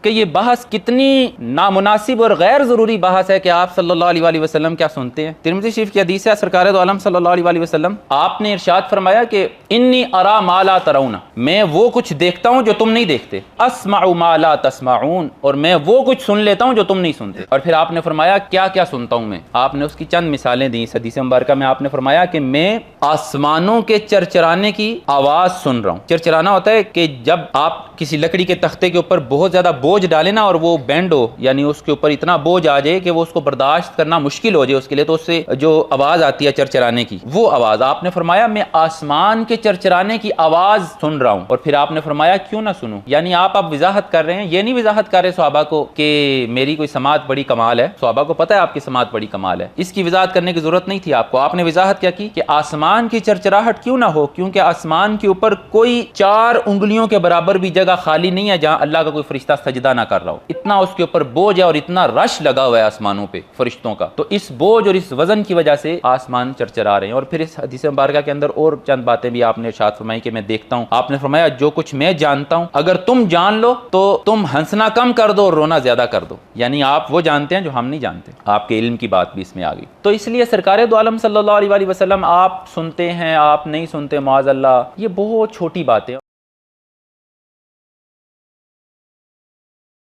کہ یہ بحث کتنی نامناسب اور غیر ضروری بحث ہے کہ آپ صلی اللہ علیہ وآلہ وسلم کیا سنتے ہیں۔ ترمذی شریف کی حدیث ہے، سرکار دو عالم صلی اللہ علیہ وآلہ وسلم آپ نے ارشاد فرمایا کہ انی ارا ما لا ترون، میں وہ کچھ دیکھتا ہوں جو تم نہیں دیکھتے، اسمع ما لا تسمعون، اور میں وہ کچھ سن لیتا ہوں جو تم نہیں سنتے۔ اور پھر آپ نے فرمایا کیا کیا سنتا ہوں میں، آپ نے اس کی چند مثالیں دیں۔ اس حدیث مبارکہ میں آپ نے فرمایا کہ میں آسمانوں کے چرچرانے کی آواز سن رہا ہوں۔ چرچرانا ہوتا ہے کہ جب آپ کسی لکڑی کے تختے کے اوپر بہت زیادہ بوجھ ڈالے نا اور وہ بینڈ ہو، یعنی اس کے اوپر اتنا بوجھ آ جائے کہ وہ اس کو برداشت کرنا مشکل ہو جائے اس کے لیے، تو اس سے جو آواز آتی ہے چرچرانے کی، وہ آواز آپ نے فرمایا میں آسمان کے چرچرانے کی آواز سن رہا ہوں۔ اور پھر آپ نے فرمایا کیوں نہ سنوں، یعنی آپ اب وضاحت کر رہے ہیں، یہ نہیں وضاحت کر رہے صحابہ کو کہ میری کوئی سماعت بڑی کمال ہے، صحابہ کو پتہ ہے آپ کی سماعت بڑی کمال ہے، اس کی وضاحت کرنے کی ضرورت نہیں تھی آپ کو۔ آپ نے وضاحت کیا کی کہ آسمان کی چرچراہٹ کیوں نہ ہو، کیونکہ آسمان کے اوپر کوئی 4 انگلیوں کے برابر بھی جگہ خالی نہیں ہے جہاں اللہ کا کوئی فرشتہ سجدہ نہ کر رہا ہو، اتنا اس کے اوپر بوجھ ہے اور اتنا رش لگا ہوا ہے آسمانوں پہ فرشتوں کا، تو اس بوجھ اور اس وزن کی وجہ سے آسمان چرچرا رہے ہیں۔ اور پھر اس حدیث مبارکہ کے اندر اور چند باتیں بھی آپ نے ارشاد فرمائی کہ میں دیکھتا ہوں، آپ نے فرمایا جو کچھ میں جانتا ہوں اگر تم جان لو تو تم ہنسنا کم کر دو اور رونا زیادہ کر دو، یعنی آپ وہ جانتے ہیں جو ہم نہیں جانتے۔ آپ کے علم کی بات بھی اس میں آ گئی۔ تو اس لیے سرکار دو عالم صلی اللہ علیہ وآلہ وسلم آپ سنتے ہیں آپ نہیں سنتے، معاذ اللہ، یہ بہت چھوٹی باتیں